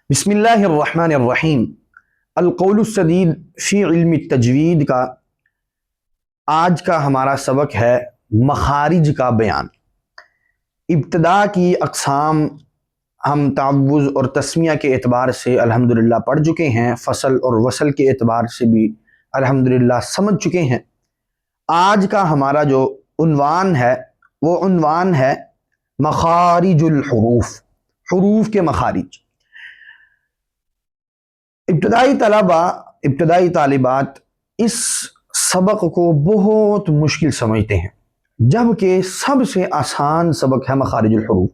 بسم اللہ الرحمن الرحیم۔ القول السدید فی علم التجوید کا آج کا ہمارا سبق ہے مخارج کا بیان۔ ابتدا کی اقسام ہم تعوض اور تسمیہ کے اعتبار سے الحمدللہ پڑھ چکے ہیں، فصل اور وصل کے اعتبار سے بھی الحمدللہ سمجھ چکے ہیں۔ آج کا ہمارا جو عنوان ہے وہ عنوان ہے مخارج الحروف، حروف کے مخارج۔ ابتدائی طالبات اس سبق کو بہت مشکل سمجھتے ہیں، جبکہ سب سے آسان سبق ہے مخارج الحروف۔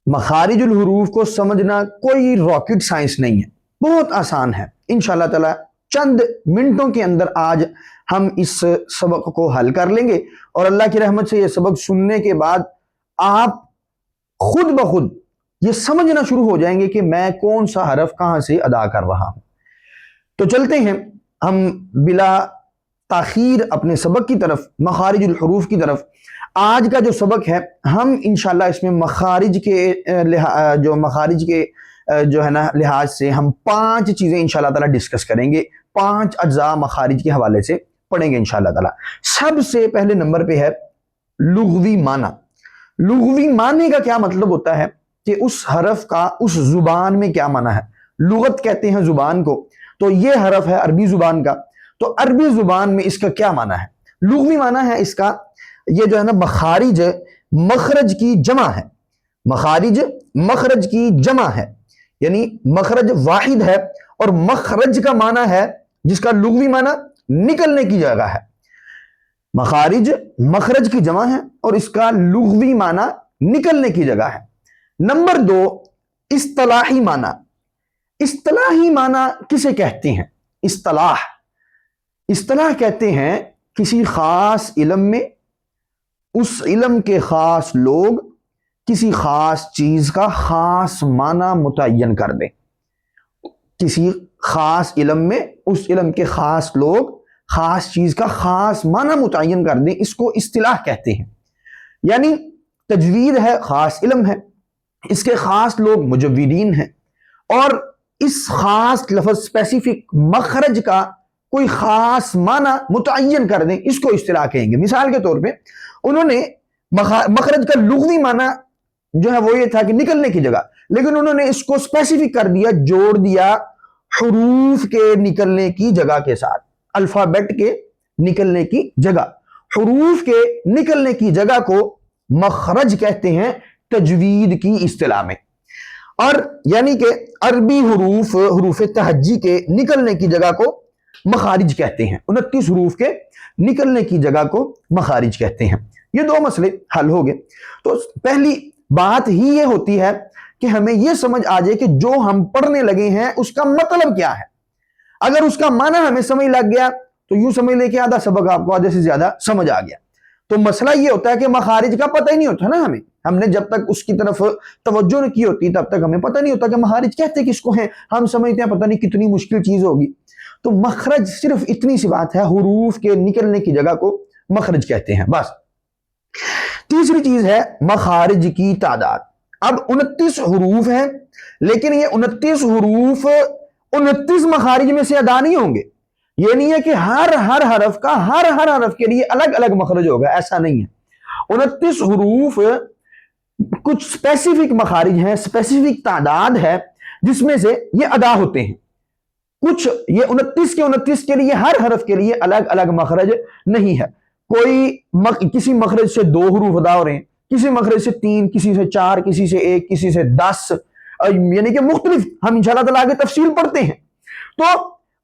مخارج الحروف کو سمجھنا کوئی راکٹ سائنس نہیں ہے، بہت آسان ہے۔ انشاءاللہ تعالی چند منٹوں کے اندر آج ہم اس سبق کو حل کر لیں گے، اور اللہ کی رحمت سے یہ سبق سننے کے بعد آپ خود بخود یہ سمجھنا شروع ہو جائیں گے کہ میں کون سا حرف کہاں سے ادا کر رہا ہوں۔ تو چلتے ہیں ہم بلا تاخیر اپنے سبق کی طرف، مخارج الحروف کی طرف۔ آج کا جو سبق ہے ہم انشاءاللہ اس میں مخارج کے لحاظ سے ہم 5 چیزیں انشاءاللہ تعالی ڈسکس کریں گے، 5 اجزاء مخارج کے حوالے سے پڑھیں گے انشاءاللہ تعالی۔ سب سے پہلے نمبر پہ ہے لغوی معنی۔ لغوی معنی کا کیا مطلب ہوتا ہے کہ اس حرف کا اس زبان میں کیا معنی ہے۔ لغت کہتے ہیں زبان کو، تو یہ حرف ہے عربی زبان کا، تو عربی زبان میں اس کا کیا معنی ہے۔ لغوی معنی ہے اس کا، یہ جو ہے نا مخارج مخرج کی جمع ہے، مخارج مخرج کی جمع ہے، یعنی مخرج واحد ہے، اور مخرج کا معنی ہے جس کا لغوی معنی نکلنے کی جگہ ہے۔ مخارج مخرج کی جمع ہے اور اس کا لغوی معنی نکلنے کی جگہ ہے۔ نمبر 2 اصطلاحی معنی۔ اصطلاحی معنی کسے کہتے ہیں؟ اصطلاح کہتے ہیں کسی خاص علم میں اس علم کے خاص لوگ کسی خاص چیز کا خاص معنی متعین کر دیں۔ کسی خاص علم میں اس علم کے خاص لوگ خاص چیز کا خاص معنی متعین کر دیں، اس کو اصطلاح کہتے ہیں۔ یعنی تجوید ہے، خاص علم ہے، اس کے خاص لوگ مجودین ہیں، اور اس خاص لفظ اسپیسیفک مخرج کا کوئی خاص معنی متعین کر دیں، اس کو اصطلاح کہیں گے۔ مثال کے طور پہ انہوں نے مخرج کا لغوی معنی جو ہے وہ یہ تھا کہ نکلنے کی جگہ، لیکن انہوں نے اس کو اسپیسیفک کر دیا، جوڑ دیا حروف کے نکلنے کی جگہ کے ساتھ، الفابیٹ کے نکلنے کی جگہ۔ حروف کے نکلنے کی جگہ کو مخرج کہتے ہیں تجوید کی اصطلاح میں، اور یعنی کہ عربی حروف تہجی کے نکلنے کی جگہ کو مخارج کہتے ہیں، 29 حروف کے نکلنے کی جگہ کو مخارج کہتے ہیں۔ یہ 2 مسئلے حل ہو گئے۔ تو پہلی بات ہی یہ ہوتی ہے کہ ہمیں یہ سمجھ آ جائے کہ جو ہم پڑھنے لگے ہیں اس کا مطلب کیا ہے۔ اگر اس کا معنی ہمیں سمجھ لگ گیا تو یوں سمجھ لے کہ آدھا سبق آپ کو آدھے سے زیادہ سمجھ آ گیا۔ تو مسئلہ یہ ہوتا ہے کہ مخارج کا پتہ ہی نہیں ہوتا نا ہم نے جب تک اس کی طرف توجہ نہیں کی ہوتی تب تک ہمیں پتہ نہیں ہوتا کہ مخارج کہتے کس کو ہیں۔ ہم سمجھتے ہیں پتہ نہیں کتنی مشکل چیز ہوگی۔ تو مخرج صرف اتنی سی بات ہے، حروف کے نکلنے کی جگہ کو مخرج کہتے ہیں، بس۔ تیسری چیز ہے مخارج کی تعداد۔ اب 29 حروف ہیں، لیکن یہ 29 حروف 29 مخارج میں سے ادا نہیں ہوں گے۔ یہ نہیں ہے کہ ہر حرف کا ہر حرف کے لیے الگ الگ مخرج ہوگا، ایسا نہیں ہے۔ 29 حروف کچھ اسپیسیفک مخارج ہیں، اسپیسیفک تعداد ہے جس میں سے یہ ادا ہوتے ہیں۔ کچھ یہ 29 کے لیے ہر حرف کے لیے الگ الگ مخرج نہیں ہے۔ کسی مخرج سے 2 حروف ادا ہو رہے ہیں، کسی مخرج سے 3، کسی سے 4، کسی سے 1، کسی سے 10، یعنی کہ مختلف، ہم انشاءاللہ تعالیٰ آگے تفصیل پڑھتے ہیں۔ تو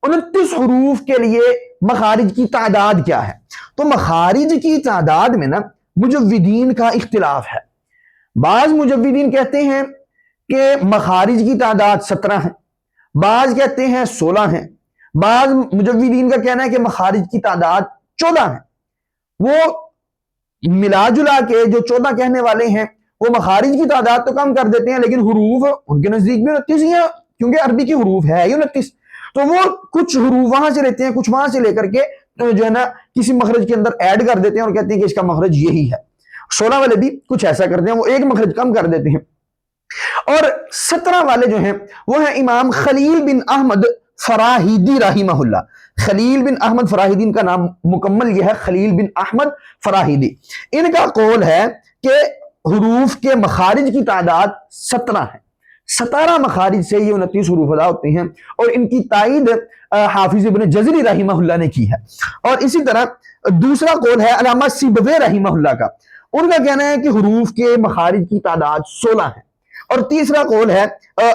29 حروف کے لیے مخارج کی تعداد کیا ہے؟ تو مخارج کی تعداد میں نا مجودین کا اختلاف ہے۔ بعض مجودین کہتے ہیں کہ مخارج کی تعداد 17 ہے، بعض کہتے ہیں 16 ہیں، بعض مجودین کا کہنا ہے کہ مخارج کی تعداد 14 ہے۔ وہ ملا جلا کے جو 14 کہنے والے ہیں وہ مخارج کی تعداد تو کم کر دیتے ہیں، لیکن حروف ان کے نزدیک بھی 29 ہی ہیں، کیونکہ عربی کی حروف ہے 29۔ تو وہ کچھ حروف وہاں سے لیتے ہیں، کچھ وہاں سے لے کر کے جو ہے نا کسی مخرج کے اندر ایڈ کر دیتے ہیں اور کہتے ہیں کہ اس کا مخرج یہی ہے۔ 16 والے بھی کچھ ایسا کرتے ہیں، وہ ایک مخرج کم کر دیتے ہیں، اور 17 والے جو ہیں وہ ہیں امام خلیل بن احمد فراہیدی رحمہ اللہ. خلیل بن احمد فراہیدی ان کا نام مکمل یہ ہے، خلیل بن احمد فراہیدی. ان کا قول ہے کہ حروف کے مخارج کی تعداد 17 ہے. 17 مخارج سے یہ 29 حروف ادا ہوتے ہیں، اور ان کی تائید حافظ ابن جزری رحمہ اللہ نے کی ہے. اور اسی طرح دوسرا قول ہے علامہ سیبوی رحمہ اللہ کا. ان کا کہنا ہے کہ حروف کے مخارج کی تعداد 16 ہے. اور تیسرا قول ہے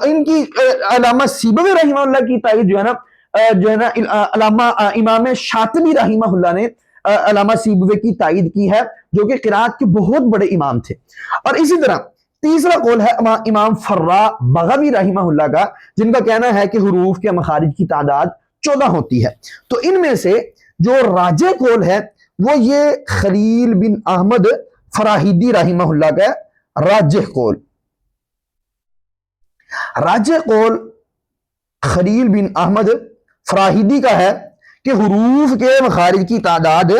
ان کی علامہ سیبوی رحمہ اللہ کی تائید جو ہے نا علامہ امام شاطبی رحمہ اللہ نے علامہ سیبوی کی تائید کی ہے، جو کہ قرات کے بہت بڑے امام تھے. اور اسی طرح تیسرا قول ہے امام فرا بغوی رحمہ اللہ کا، جن کا کہنا ہے کہ حروف کے مخارج کی تعداد 14 ہوتی ہے. تو ان میں سے جو راجح قول ہے وہ یہ خلیل بن احمد فراہیدی رحمہ اللہ کا راجح قول. راجح قول خلیل بن احمد فراہیدی کا ہے کہ حروف کے مخارج کی تعداد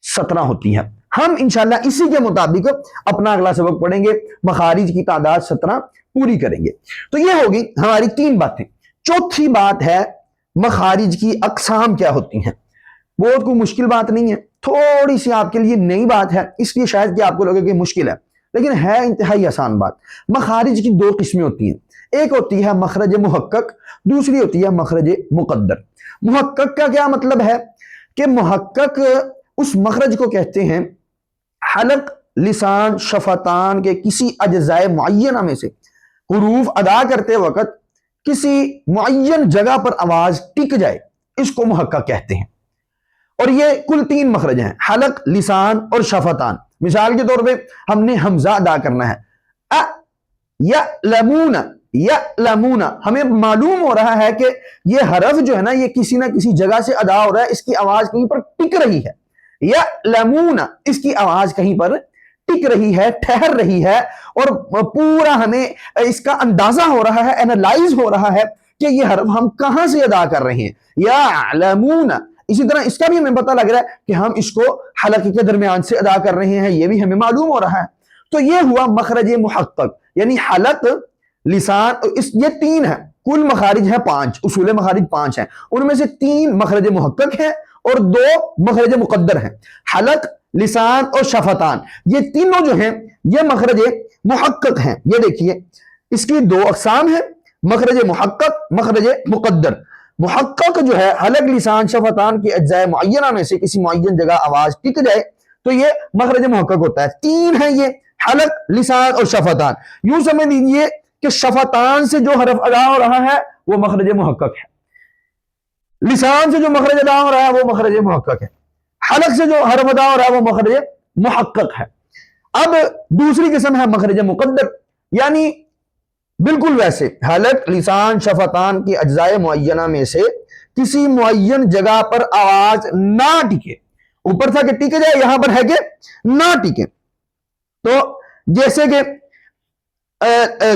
17 ہوتی ہے. ہم انشاءاللہ اسی کے مطابق اپنا اگلا سبق پڑھیں گے، مخارج کی تعداد 17 پوری کریں گے. تو یہ ہوگی ہماری 3 باتیں. چوتھی بات ہے مخارج کی اقسام کیا ہوتی ہیں. بہت کوئی مشکل بات نہیں ہے، تھوڑی سی آپ کے لیے نئی بات ہے، اس لیے شاید کہ آپ کو لگے کہ مشکل ہے، لیکن ہے انتہائی آسان بات. مخارج کی 2 قسمیں ہوتی ہیں. ایک ہوتی ہے مخرج محقق، دوسری ہوتی ہے مخرج مقدر. محقق کا کیا مطلب ہے کہ محقق اس مخرج کو کہتے ہیں حلق، لسان، شفتان کے کسی اجزائے معینہ میں سے حروف ادا کرتے وقت کسی معین جگہ پر آواز ٹک جائے، اس کو محقق کہتے ہیں. اور یہ کل 3 مخرج ہیں، حلق، لسان اور شفتان. مثال کے طور پہ ہم نے حمزہ ادا کرنا ہے، ا یعلمون، یعلمون. ہمیں معلوم ہو رہا ہے کہ یہ حرف جو ہے نا یہ کسی نہ کسی جگہ سے ادا ہو رہا ہے، اس کی آواز کہیں پر ٹک رہی ہے. یعلمون، اس کی آواز کہیں پر ٹک رہی ہے، ٹھہر رہی ہے، اور پورا ہمیں اس کا اندازہ ہو رہا ہے، اینالائز ہو رہا ہے کہ یہ حرف ہم کہاں سے ادا کر رہے ہیں. یعلمون. اسی طرح اس کا بھی ہمیں پتہ لگ رہا ہے کہ ہم اس کو حلق کے درمیان سے ادا کر رہے ہیں، یہ بھی ہمیں معلوم ہو رہا ہے. تو یہ ہوا مخرج محقق، یعنی حلق، لسان. یہ 3 ہیں، کل مخارج ہیں 5، اصول مخارج 5 ہیں، ان میں سے 3 مخرج محقق ہیں اور 2 مخرج مقدر ہیں. حلق، لسان اور شفتان، یہ تینوں جو ہیں یہ مخرج محقق ہیں. یہ دیکھیے اس کی 2 اقسام ہیں، مخرج محقق، مخرج مقدر. محقق جو ہے حلق، لسان، شفتان کے اجزائے معینہ میں سے کسی معین جگہ آواز ٹک جائے تو یہ مخرج محقق ہوتا ہے. 3 ہیں یہ، حلق، لسان اور شفتان. یوں سمجھ لیجیے کہ شفتان سے جو حرف ادا ہو رہا ہے وہ مخرج محقق ہے، لسان سے جو مخرج ادا ہو رہا ہے وہ مخرج محقق ہے، حلق سے جو حرف ادا ہو رہا ہے وہ مخرج محقق ہے. اب دوسری قسم ہے مخرج مقدر، یعنی بالکل ویسے حلق، لسان، شفتان کی اجزائے معینہ میں سے کسی معین جگہ پر آواز نہ ٹکے. اوپر تھا کہ ٹک جائے، یہاں پر ہے کہ نہ ٹکے. تو جیسے کہ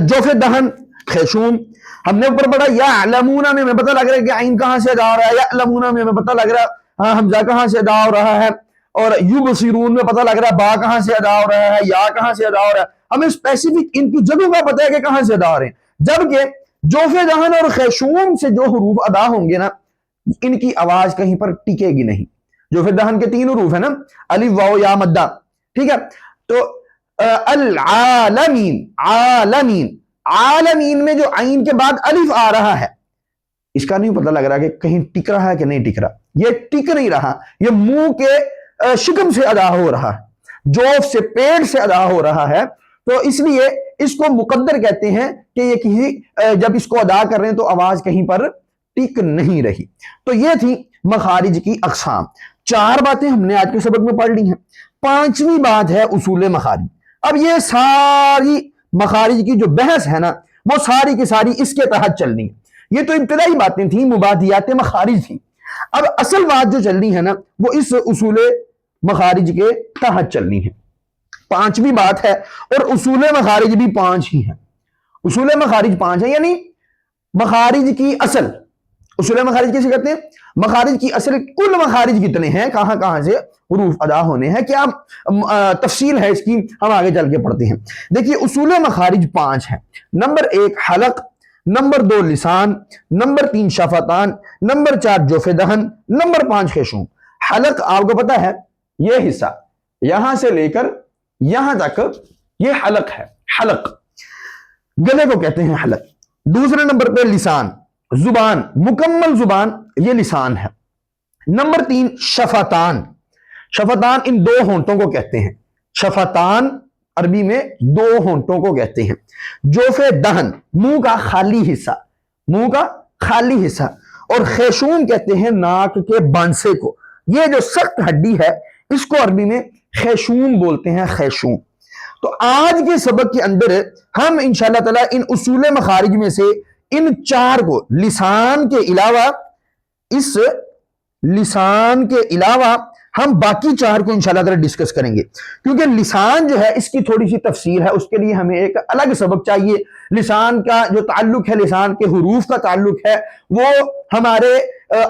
جوف دہن، خیشوم، ہم نے اوپر پڑھا یعلمون میں ہمیں پتہ لگ رہا ہے کہ عین کہاں سے ادا ہو رہا ہے، یعلمون میں ہمیں پتہ لگ رہا ہے حمزہ کہاں سے ادا ہو رہا ہے، اور یبصرون میں پتہ لگ رہا ہے با کہاں سے ادا ہو رہا ہے، یا کہاں سے ادا ہو رہا ہے. ہمیں اسپیسیفک ان کی جگہوں کا پتہ ہے کہ کہاں سے ادا ہو رہے ہیں. جبکہ جوف دہن اور خیشوم سے جو حروف ادا ہوں گے نا ان کی آواز کہیں پر ٹکے گی نہیں. جوف دہن کے 3 حروف ہیں نا، الف، واو، یا، مدہ، ٹھیک ہے. تو العالمین، عالمین، عالمین میں جو عین کے بعد الف آ رہا ہے اس کا نہیں پتہ لگ رہا کہ کہیں ٹک رہا ہے کہ نہیں ٹک رہا. یہ ٹک نہیں رہا، یہ منہ کے شکم سے ادا ہو رہا ہے، جوف سے، پیٹ سے ادا ہو رہا ہے. تو اس لیے اس کو مقدر کہتے ہیں کہ یہ کسی جب اس کو ادا کر رہے ہیں تو آواز کہیں پر ٹک نہیں رہی. تو یہ تھی مخارج کی اقسام. 4 باتیں ہم نے آج کے سبق میں پڑھ لی ہیں. 5ویں بات ہے اصول مخارج. اب یہ ساری مخارج کی جو بحث ہے نا وہ ساری کی ساری اس کے تحت چلنی ہے. یہ تو ابتدائی باتیں تھیں، مبادیات مخارج تھیں. اب اصل بات جو چلنی ہے نا وہ اس اصول مخارج کے تحت چلنی ہے. 5ویں بات ہے، اور اصول مخارج بھی 5 ہی ہیں. اصول مخارج 5 ہیں، یعنی مخارج کی اصل اصول مخارج کیسے کہتے ہیں؟ مخارج کی اصل کل مخارج کتنے ہیں، کہاں کہاں سے حروف ادا ہونے ہیں، کیا تفصیل ہے اس کی، ہم آگے چل کے پڑھتے ہیں۔ دیکھیے اصول مخارج 5 ہیں۔ نمبر 1 حلق، نمبر 2 لسان، نمبر 3 شفتان، نمبر 4 جوف دہن، نمبر 5 خیشوم۔ حلق آپ کو پتا ہے یہ حصہ یہاں سے لے کر یہاں تک یہ حلق ہے، حلق گلے کو کہتے ہیں حلق۔ دوسرے نمبر پہ لسان، زبان، مکمل زبان یہ لسان ہے۔ نمبر 3 شفتان، شفتان ان دو ہونٹوں کو کہتے ہیں، شفتان عربی میں دو ہونٹوں کو کہتے ہیں۔ جوف دہن منہ کا خالی حصہ، منہ کا خالی حصہ، اور خیشوم کہتے ہیں ناک کے بانسے کو، یہ جو سخت ہڈی ہے اس کو عربی میں خیشوم بولتے ہیں، خیشوم۔ تو آج کے سبق کے اندر ہم انشاءاللہ تعالی ان اصول مخارج میں سے ان 4 کو، لسان کے علاوہ، اس لسان کے علاوہ ہم باقی 4 کو انشاءاللہ تعالی ڈسکس کریں گے، کیونکہ لسان جو ہے اس کی تھوڑی سی تفصیل ہے، اس کے لیے ہمیں ایک الگ سبق چاہیے۔ لسان کا جو تعلق ہے، لسان کے حروف کا تعلق ہے، وہ ہمارے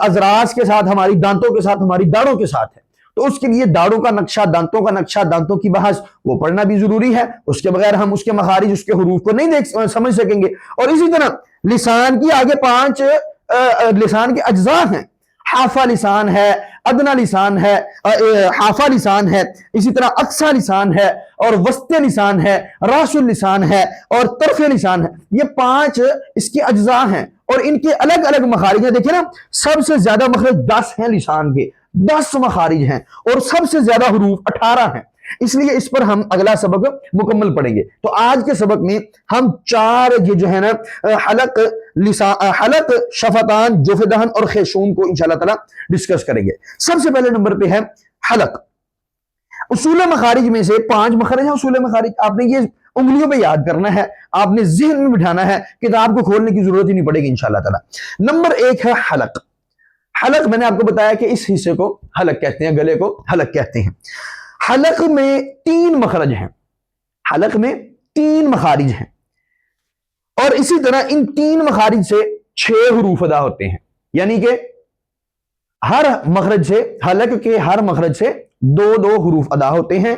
اذراس کے ساتھ، ہماری دانتوں کے ساتھ، ہماری داڑوں کے ساتھ ہے۔ تو اس کے لیے داڑوں کا نقشہ، دانتوں کا نقشہ، دانتوں کی بحث وہ پڑھنا بھی ضروری ہے، اس کے بغیر ہم اس کے مخارج، اس کے حروف کو نہیں سمجھ سکیں گے۔ اور اسی طرح لسان کی آگے 5 لسان کے اجزاء ہیں، حافہ لسان ہے، ادنا لسان ہے، حافہ لسان ہے، اسی طرح اقصی لسان ہے، اور وسط لسان ہے، راس اللسان ہے، اور طرف لسان ہے۔ یہ 5 اس کے اجزاء ہیں اور ان کے الگ الگ مخارج ہیں۔ دیکھیں نا، سب سے زیادہ مخرج 10 ہیں لسان کے، 10 مخارج ہیں، اور سب سے زیادہ حروف 18 ہیں۔ اس لیے اس پر ہم اگلا سبق مکمل پڑھیں گے۔ تو آج کے سبق میں ہم 4 یہ جو ہے نا حلق، حلق، شفتان، جوف دہن اور خیشوم کو انشاءاللہ تعالی ڈسکس کریں گے۔ سب سے پہلے نمبر پہ ہے حلق۔ اصول مخارج میں سے 5 مخرج ہیں اصول مخارج، آپ نے یہ انگلیوں پہ یاد کرنا ہے، آپ نے ذہن میں بٹھانا ہے، کتاب کو کھولنے کی ضرورت ہی نہیں پڑے گی انشاءاللہ تعالی۔ نمبر 1 ہے حلق۔ حلق میں نے آپ کو بتایا کہ اس حصے کو حلق کہتے ہیں، گلے کو حلق کہتے ہیں۔ حلق میں 3 مخرج ہیں، حلق میں 3 مخارج ہیں، اور اسی طرح ان 3 مخارج سے 6 حروف ادا ہوتے ہیں، یعنی کہ ہر مخرج سے، حلق کے ہر مخرج سے 2 حروف ادا ہوتے ہیں،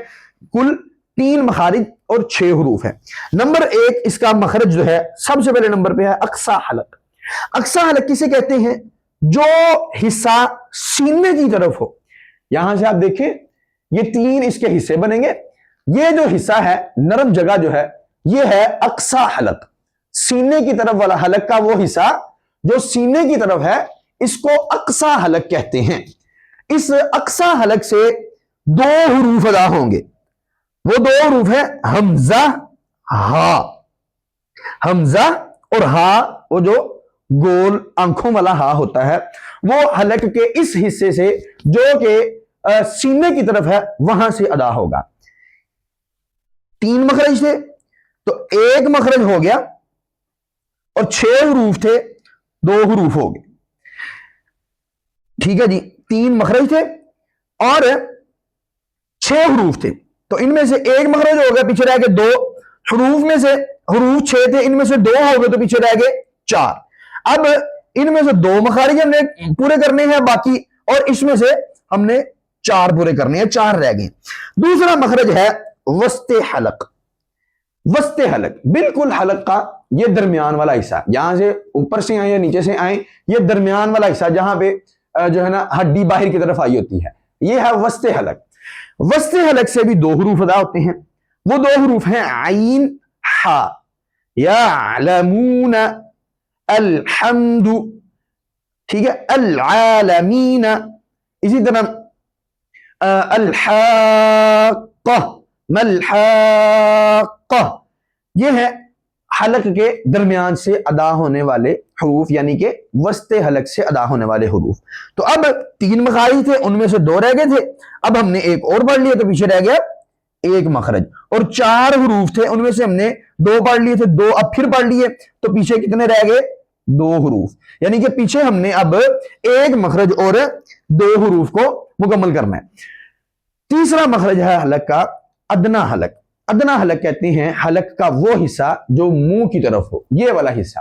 کل 3 مخارج اور 6 حروف ہیں۔ نمبر 1 اس کا مخرج جو ہے، سب سے پہلے نمبر پہ ہے اقصی حلق۔ اقصی حلق کسے کہتے ہیں؟ جو حصہ سینے کی طرف ہو۔ یہاں سے آپ دیکھیں یہ 3 اس کے حصے بنیں گے، یہ جو حصہ ہے نرم جگہ جو ہے یہ ہے اقصی حلق، سینے کی طرف والا حلق کا وہ حصہ جو سینے کی طرف ہے اس کو اقصی حلق کہتے ہیں۔ اس اقصی حلق سے 2 حروف ادا ہوں گے، وہ 2 حروف ہیں حمزہ، ہا۔ حمزہ اور ہا، وہ جو گول آنکھوں والا ہا ہوتا ہے، وہ حلق کے اس حصے سے جو کہ سینے کی طرف ہے وہاں سے ادا ہوگا۔ 3 مخرج تھے تو 1 مخرج ہو گیا، اور 6 حروف تھے 2 حروف ہو گئے، ٹھیک ہے جی۔ 3 مخرج تھے اور 6 حروف تھے، تو ان میں سے 1 مخرج ہو گیا، پیچھے رہ گئے 2 حروف، میں سے حروف 6 تھے، ان میں سے 2 ہو گئے تو پیچھے رہ گئے 4۔ اب ان میں سے 2 مخارج ہم نے پورے کرنے ہیں باقی، اور اس میں سے ہم نے 4 پورے کرنے ہیں، 4 رہ گئے۔ دوسرا مخرج ہے وسط حلق۔ وسط حلق بالکل حلق کا یہ درمیان والا حصہ، یہاں سے اوپر سے آئیں یا نیچے سے آئیں، یہ درمیان والا حصہ جہاں پہ جو ہے نا ہڈی باہر کی طرف آئی ہوتی ہے، یہ ہے وسط حلق۔ وسط حلق سے بھی 2 حروف ادا ہوتے ہیں، وہ 2 حروف ہیں عین، ہا۔ یعلمون، الحمد، ٹھیک ہے، العالمین، اسی طرح الحاقہ، ملحاقہ، یہ ہے حلق کے درمیان سے ادا ہونے والے حروف، یعنی کہ وسط حلق سے ادا ہونے والے حروف۔ تو اب 3 مخارج تھے، ان میں سے 2 رہ گئے تھے، اب ہم نے 1 اور پڑھ لیا تو پیچھے رہ گیا 1 مخرج، اور 4 حروف تھے، ان میں سے ہم نے 2 پڑھ لیے تھے، 2 اب پھر پڑھ لیے، تو پیچھے کتنے رہ گئے؟ 2 حروف، یعنی کہ پیچھے ہم نے اب 1 مخرج اور 2 حروف کو مکمل کرنا ہے۔ تیسرا مخرج ہے حلق کا ادنا حلق۔ ادنا حلق کہتے ہیں حلق کا وہ حصہ جو منہ کی طرف ہو، یہ والا حصہ،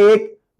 1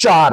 4,